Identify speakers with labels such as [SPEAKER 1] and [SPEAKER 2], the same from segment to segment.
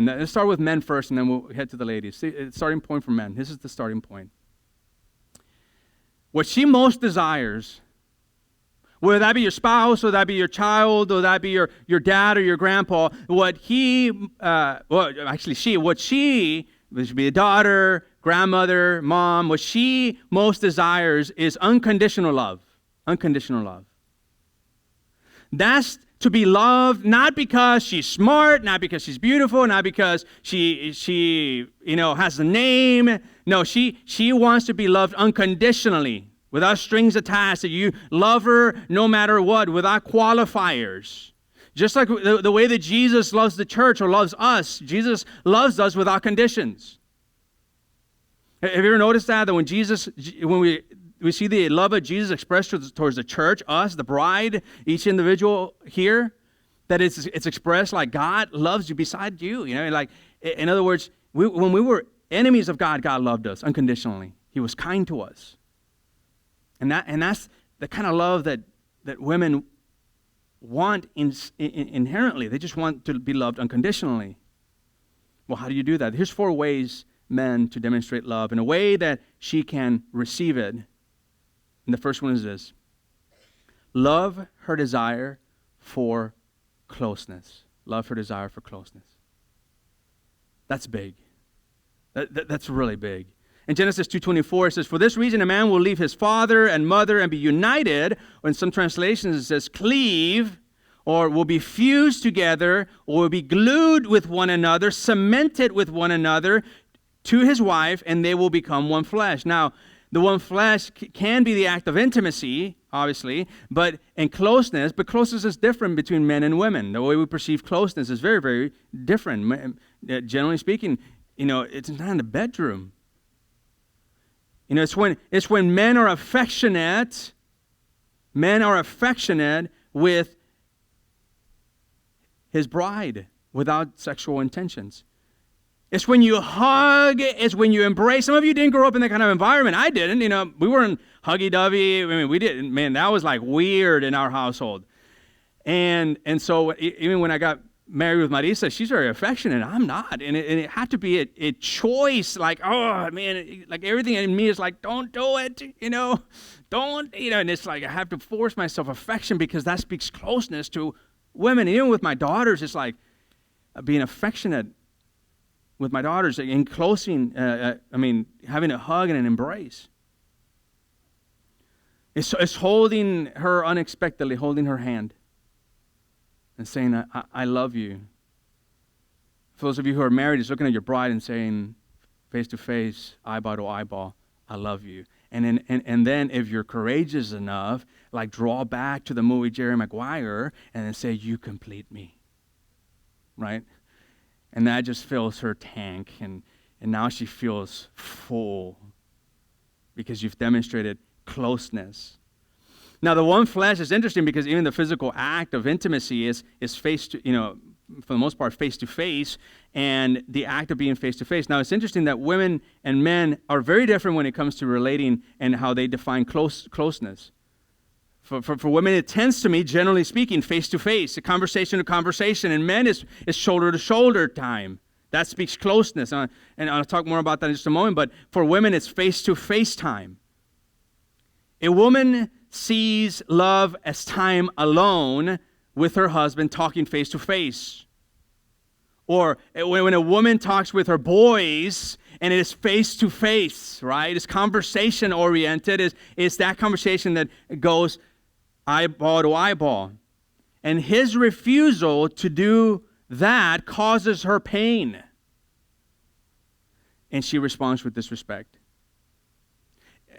[SPEAKER 1] And let's start with men first, and then we'll head to the ladies. See, starting point for men. This is the starting point. What she most desires, whether that be your spouse, or that be your child, or that be your dad or your grandpa, what she, which should be a daughter, grandmother, mom, what she most desires is unconditional love. Unconditional love. That's to be loved, not because she's smart, not because she's beautiful, not because she has a name. No, she wants to be loved unconditionally, without strings attached. That you love her no matter what, without qualifiers. Just like the way that Jesus loves the church or loves us, Jesus loves us without conditions. Have you ever noticed that when we see the love of Jesus expressed towards the church, us, the bride, each individual here, that it's expressed like God loves you beside you. Like, in other words, when we were enemies of God, God loved us unconditionally. He was kind to us. And that's the kind of love that women want inherently. They just want to be loved unconditionally. Well, how do you do that? Here's 4 ways, men, to demonstrate love in a way that she can receive it. And the first one is this: love her desire for closeness. Love her desire for closeness. That's big. That's really big. In Genesis 2:24, it says, "For this reason a man will leave his father and mother and be united," or in some translations it says cleave, or will be fused together, or will be glued with one another, cemented with one another to his wife, and they will become one flesh. Now, the one flesh can be the act of intimacy, obviously, but closeness is different between men and women. The way we perceive closeness is very, very different. Generally speaking, it's not in the bedroom. It's when men are affectionate with his bride without sexual intentions. It's when you hug, it's when you embrace. Some of you didn't grow up in that kind of environment. I didn't, we weren't huggy-dovey. We didn't, man, that was like weird in our household. And so even when I got married with Marisa, she's very affectionate. I'm not. And it had to be a choice, like, oh, man, like everything in me is like, don't do it, don't, and it's like I have to force myself affection because that speaks closeness to women. Even with my daughters, it's like being affectionate with my daughters, having a hug and an embrace. It's holding her unexpectedly, holding her hand and saying, I love you. For those of you who are married, it's looking at your bride and saying, face to face, eyeball to eyeball, I love you. And then if you're courageous enough, like draw back to the movie Jerry Maguire and then say, you complete me, right? And that just fills her tank, and now she feels full because you've demonstrated closeness. Now, the one flesh is interesting because even the physical act of intimacy is face to, for the most part, face to face, and the act of being face to face. Now, it's interesting that women and men are very different when it comes to relating and how they define closeness. For women, it tends to be, generally speaking, face-to-face, a conversation to conversation. And men is shoulder-to-shoulder time. That speaks closeness. And I'll talk more about that in just a moment. But for women, it's face-to-face time. A woman sees love as time alone with her husband talking face-to-face. Or when a woman talks with her boys, and it is face-to-face, right? It's conversation-oriented. It's that conversation that goes eyeball to eyeball. And his refusal to do that causes her pain. And she responds with disrespect.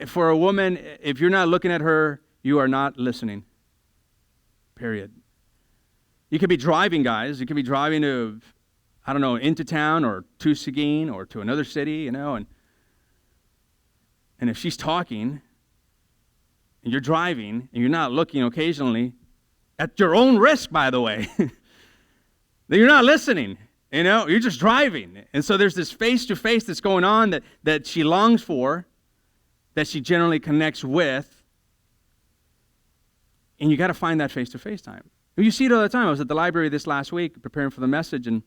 [SPEAKER 1] For a woman, if you're not looking at her, you are not listening. Period. You could be driving, guys. You could be driving to, into town or to Seguin or to another city, and if she's talking, and you're driving, and you're not looking occasionally, at your own risk, by the way, then you're not listening, you're just driving. And so there's this face-to-face that's going on that she longs for, that she generally connects with, and you got to find that face-to-face time. You see it all the time. I was at the library this last week preparing for the message, and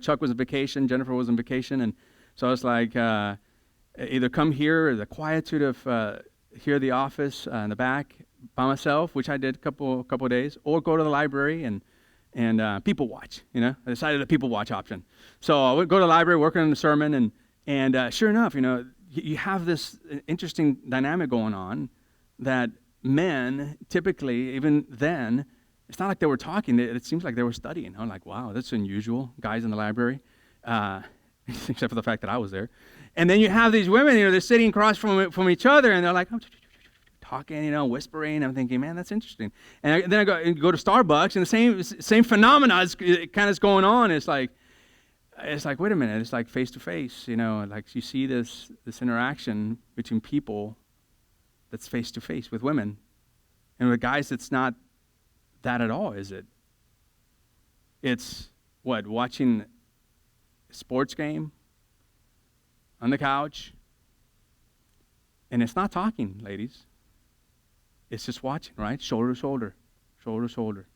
[SPEAKER 1] Chuck was on vacation, Jennifer was on vacation, and so I was like, either come here or the quietude of here at the office in the back by myself, which I did a couple of days, or go to the library and people watch. I decided the people watch option. So I would go to the library, working on the sermon, and sure enough, you have this interesting dynamic going on that men typically, even then, it's not like they were talking. It seems like they were studying. I'm like, wow, that's unusual. Guys in the library, except for the fact that I was there. And then you have these women, they're sitting across from each other, and they're like, talking, whispering. I'm thinking, man, that's interesting. And then I go to Starbucks, and the same phenomena kind of going on. It's like, wait a minute. It's like face to face. Like you see this interaction between people that's face to face with women, and with guys, it's not that at all, is it? It's watching a sports game on the couch, and it's not talking, ladies. It's just watching, right? Shoulder to shoulder, shoulder to shoulder.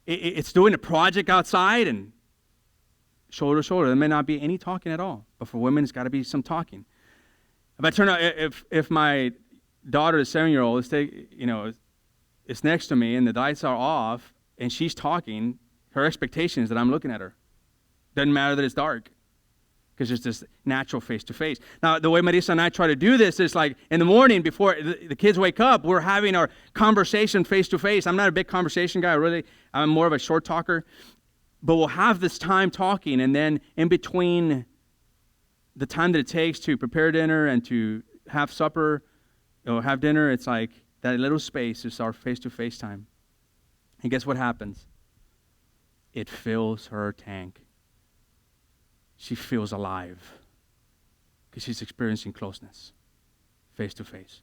[SPEAKER 1] It's doing a project outside and shoulder to shoulder. There may not be any talking at all, but for women, it's got to be some talking. If I turn out, if my daughter, the 7-year-old, is next to me and the lights are off and she's talking, her expectation is that I'm looking at her. Doesn't matter that it's dark, because it's this natural face-to-face. Now, the way Marisa and I try to do this is like in the morning before the kids wake up, we're having our conversation face-to-face. I'm not a big conversation guy, really. I'm more of a short talker. But we'll have this time talking, and then in between the time that it takes to prepare dinner and to have supper or have dinner, it's like that little space is our face-to-face time. And guess what happens? It fills her tank. She feels alive because she's experiencing closeness, face to face.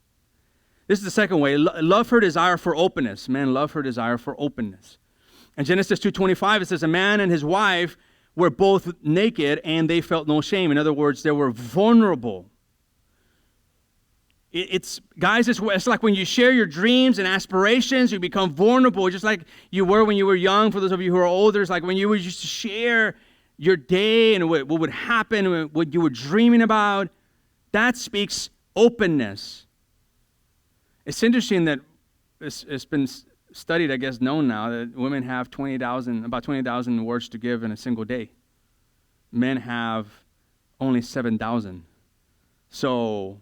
[SPEAKER 1] This is the second way. Love her desire for openness. Men love her desire for openness. In Genesis 2:25, it says, a man and his wife were both naked and they felt no shame. In other words, they were vulnerable. It's like when you share your dreams and aspirations, you become vulnerable, just like you were when you were young. For those of you who are older, it's like when you would just share your day and what would happen, what you were dreaming about. That speaks openness. It's interesting that it's been studied, I guess, known now, that women have about 20,000 words to give in a single day. Men have only 7,000. So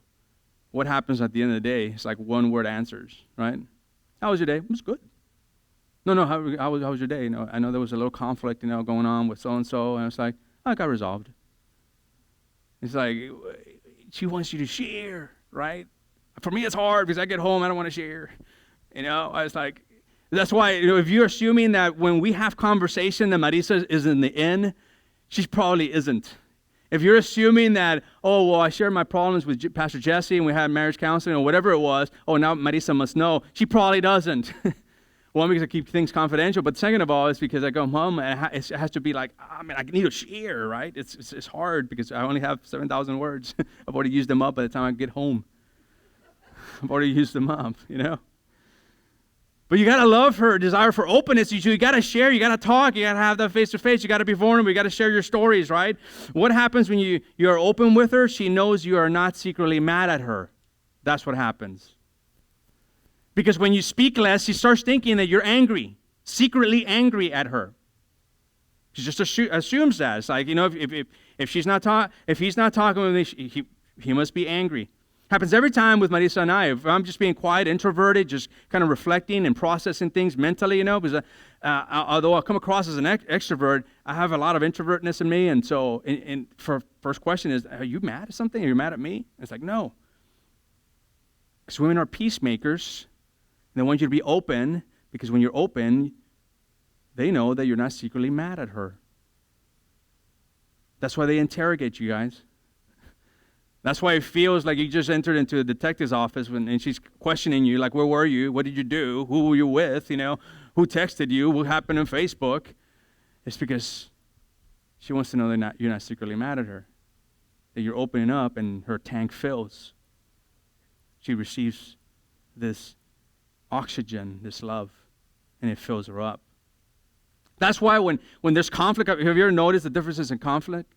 [SPEAKER 1] what happens at the end of the day? It's like one-word answers, right? How was your day? It was good. No, how was your day? I know there was a little conflict, going on with so-and-so, and it's like, oh, it got resolved. It's like, she wants you to share, right? For me, it's hard because I get home, I don't want to share. I was like, that's why, if you're assuming that when we have conversation that Marisa is in the inn, she probably isn't. If you're assuming that, oh, well, I shared my problems with Pastor Jesse and we had marriage counseling or whatever it was, oh, now Marisa must know, she probably doesn't. One, because I keep things confidential, but second of all, it's because I go home and it has to be like, I need to share, right? It's hard because I only have 7,000 words. I've already used them up by the time I get home. I've already used them up, But you got to love her desire for openness. You got to share, you got to talk, you got to have that face-to-face, you got to be vulnerable, you got to share your stories, right? What happens when you are open with her? She knows you are not secretly mad at her. That's what happens. Because when you speak less, she starts thinking that you're angry, secretly angry at her. She just assumes that. It's like, if he's not talking with me, he must be angry. Happens every time with Marisa and I. If I'm just being quiet, introverted, just kind of reflecting and processing things mentally, because although I come across as an extrovert, I have a lot of introvertness in me. And so, for first question is, are you mad at something? Are you mad at me? It's like, no. Because women are peacemakers. And they want you to be open, because when you're open, they know that you're not secretly mad at her. That's why they interrogate you guys. That's why it feels like you just entered into a detective's office and she's questioning you, like, where were you? What did you do? Who were you with? Who texted you? What happened on Facebook? It's because she wants to know that you're not secretly mad at her, that you're opening up and her tank fills. She receives this oxygen, this love, and it fills her up. That's why when there's conflict, have you ever noticed the differences in conflict?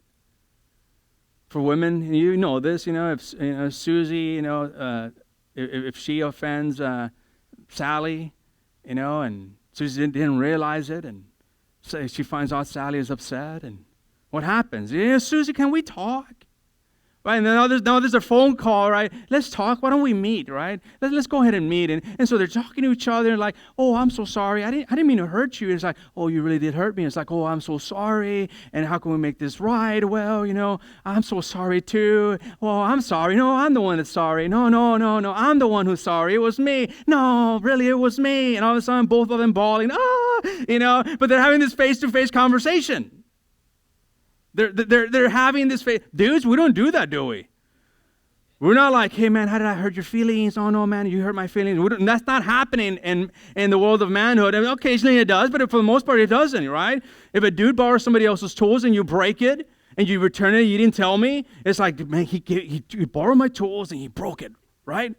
[SPEAKER 1] For women, you know this, if Susie, if she offends Sally, and Susie didn't realize it, and so she finds out Sally is upset, and what happens? Susie, can we talk? Right, and then now there's a phone call, right? Let's talk. Why don't we meet, right? Let's go ahead and meet. And so they're talking to each other and like, oh, I'm so sorry. I didn't mean to hurt you. And it's like, oh, you really did hurt me. It's like, oh, I'm so sorry. And how can we make this right? Well, I'm so sorry too. Well, I'm sorry. No, I'm the one that's sorry. No, I'm the one who's sorry. It was me. No, really, it was me. And all of a sudden, both of them bawling, but they're having this face-to-face conversation. They're having this face. Dudes, we don't do that, do we? We're not like, hey, man, how did I hurt your feelings? Oh, no, man, you hurt my feelings. That's not happening in the world of manhood. I mean, occasionally it does, but for the most part, it doesn't, right? If a dude borrows somebody else's tools and you break it and you return it, you didn't tell me, it's like, man, he borrowed my tools and he broke it, right?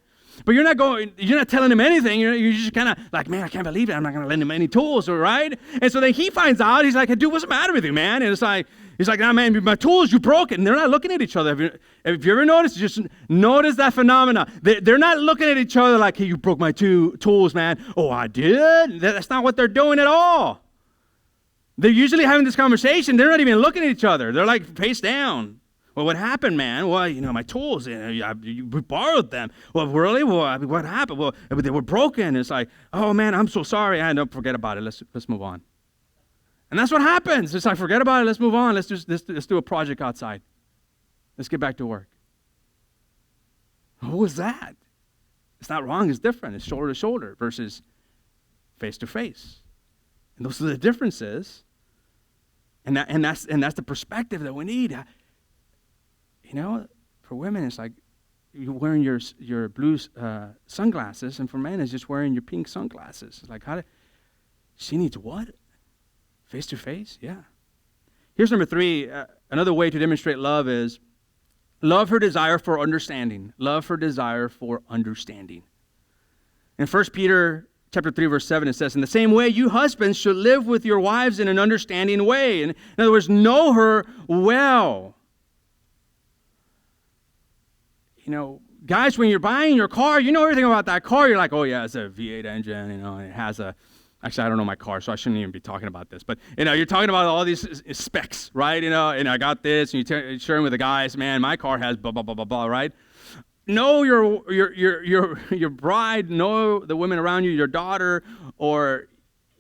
[SPEAKER 1] But you're not telling him anything. You're just kind of like, man, I can't believe it. I'm not going to lend him any tools, right? And so then he finds out. He's like, hey, dude, what's the matter with you, man? And he's like, nah, man, my tools, you broke it. And they're not looking at each other. Have you ever noticed? Just notice that phenomena. They're not looking at each other like, hey, you broke my tools, man. Oh, I did? That's not what they're doing at all. They're usually having this conversation. They're not even looking at each other. They're like face down. Well, what happened, man? Well, my tools, we borrowed them. Well, really? Well, what happened? Well, they were broken. It's like, oh, man, I'm so sorry. Don't forget about it. Let's move on. And that's what happens. It's like, forget about it. Let's move on. Let's do a project outside. Let's get back to work. What was that? It's not wrong. It's different. It's shoulder to shoulder versus face to face. And those are the differences. And that's the perspective that we need. For women, it's like you're wearing your blue sunglasses, and for men, it's just wearing your pink sunglasses. It's like, she needs what? Face to face? Yeah. Here's number 3. Another way to demonstrate love is love her desire for understanding. Love her desire for understanding. In 1 Peter chapter 3, verse 7, it says, in the same way, you husbands should live with your wives in an understanding way. In other words, know her well. Guys, when you're buying your car, you know everything about that car. You're like, oh, yeah, it's a V8 engine, and it has actually, I don't know my car, so I shouldn't even be talking about this. But, you're talking about all these specs, right? And I got this, and you're sharing with the guys, man, my car has blah, blah, blah, blah, blah, right? Know your bride, know the women around you, your daughter, or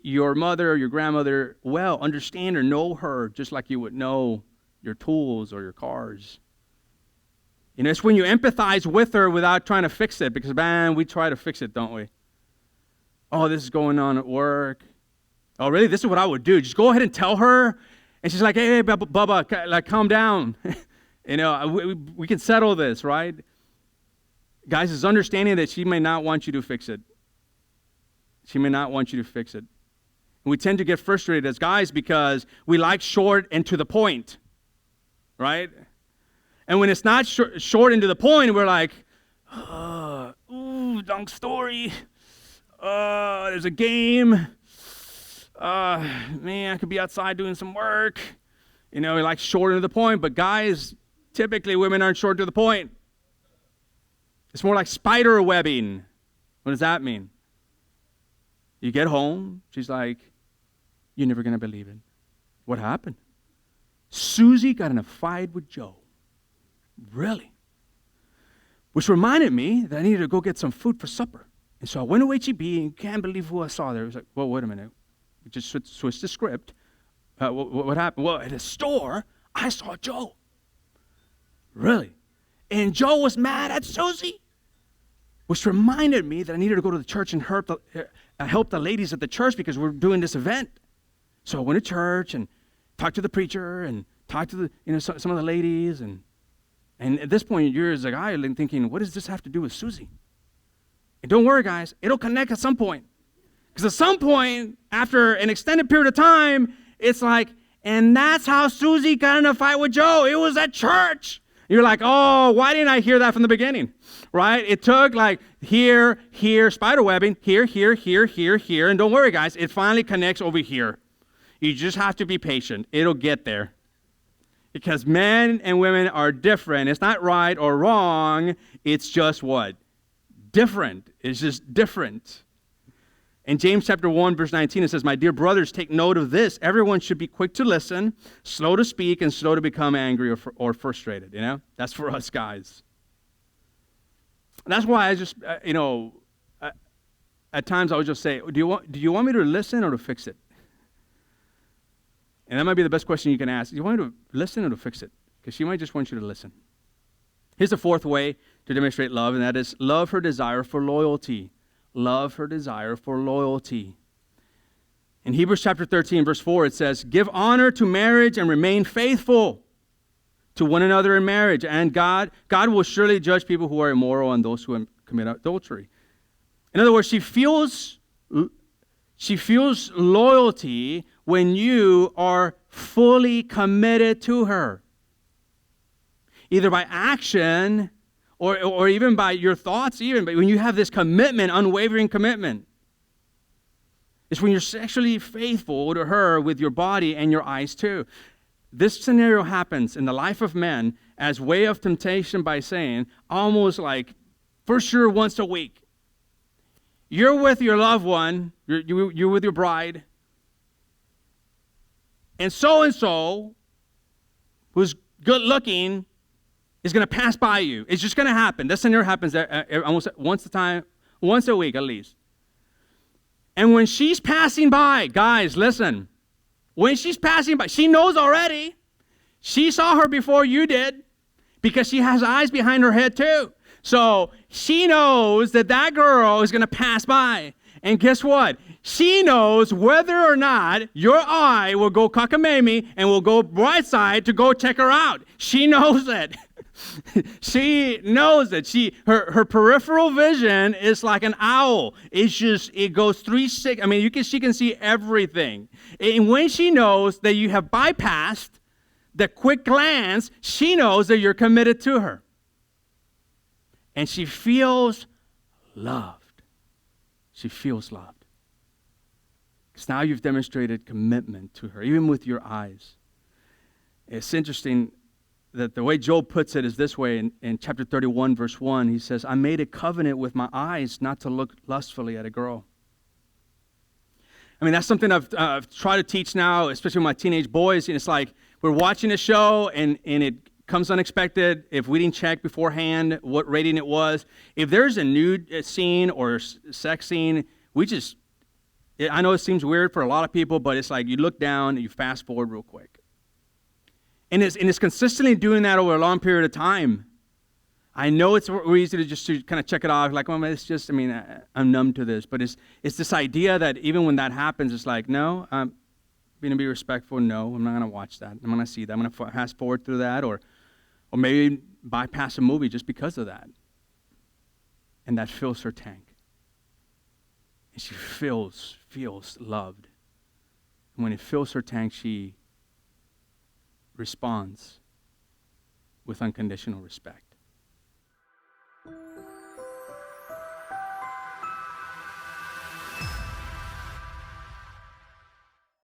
[SPEAKER 1] your mother or your grandmother well. Understand or know her just like you would know your tools or your cars. It's when you empathize with her without trying to fix it, because, man, we try to fix it, don't we? Oh, this is going on at work. Oh, really? This is what I would do. Just go ahead and tell her. And she's like, hey, Bubba, like, calm down. We can settle this, right? Guys, it's understanding that she may not want you to fix it. She may not want you to fix it. And we tend to get frustrated as guys because we like short and to the point, right? And when it's not short and to the point, we're like, long story. There's a game. Man, I could be outside doing some work. We like short and to the point. But guys, typically women aren't short to the point. It's more like spider webbing. What does that mean? You get home, she's like, you're never going to believe it. What happened? Susie got in a fight with Joe. Really? Which reminded me that I needed to go get some food for supper. And so I went to H-E-B, and can't believe who I saw there. It was like, well, wait a minute. We just switched the script. What happened? Well, at a store, I saw Joe. Really? And Joe was mad at Susie. Which reminded me that I needed to go to the church and help the ladies at the church because we're doing this event. So I went to church and talked to the preacher and talked to some of the ladies. And at this point, you're as a guy thinking, what does this have to do with Susie? And don't worry, guys. It'll connect at some point. Because at some point, after an extended period of time, it's like, and that's how Susie got in a fight with Joe. It was at church. You're like, oh, why didn't I hear that from the beginning? Right? It took like here, spider webbing, here, and don't worry, guys. It finally connects over here. You just have to be patient. It'll get there. Because men and women are different. It's not right or wrong. It's just what? Different. It's just different. In James chapter 1, verse 19, it says, "My dear brothers, take note of this. Everyone should be quick to listen, slow to speak, and slow to become angry or frustrated." You know, that's for us guys. That's why I just, at times I would just say, do you want me to listen or to fix it? And that might be the best question you can ask. Do you want me to listen or to fix it? Because she might just want you to listen. Here's the fourth way to demonstrate love, and that is love her desire for loyalty. Love her desire for loyalty. In Hebrews chapter 13, verse 4, it says, "Give honor to marriage and remain faithful to one another in marriage, and God will surely judge people who are immoral and those who commit adultery." In other words, she feels loyalty when you are fully committed to her, either by action or even by your thoughts, even, but when you have this commitment, unwavering commitment. It's when you're sexually faithful to her with your body and your eyes too. This scenario happens in the life of men as way of temptation by saying, almost like, for sure once a week. You're with your loved one, you're with your bride, and so, who's good looking, is going to pass by you. It's just going to happen. This scenario happens almost once a week at least. And when she's passing by, guys, listen. When she's passing by, she knows already. She saw her before you did because she has eyes behind her head too. So she knows that girl is going to pass by. And guess what? She knows whether or not your eye will go cockamamie and will go right side to go check her out. She knows it. She knows it. Her peripheral vision is like an owl. It goes 360. I mean, she can see everything. And when she knows that you have bypassed the quick glance, she knows that you're committed to her. And she feels loved. She feels loved. Because now you've demonstrated commitment to her, even with your eyes. It's interesting that the way Job puts it is this way in chapter 31, verse 1. He says, "I made a covenant with my eyes not to look lustfully at a girl." I mean, that's something I've tried to teach now, especially with my teenage boys. And it's like we're watching a show and it comes unexpected. If we didn't check beforehand what rating it was, if there's a nude scene or sex scene, I know it seems weird for a lot of people, but it's like you look down and you fast forward real quick. And it's consistently doing that over a long period of time. I know it's easy to kind of check it off, like, well, it's just, I'm numb to this. But it's this idea that even when that happens, it's like, no, I'm going to be respectful. No, I'm not going to watch that. I'm going to see that. I'm going to fast forward through that or maybe bypass a movie just because of that. And that fills her tank. And she feels loved. And when it fills her tank, she responds with unconditional respect.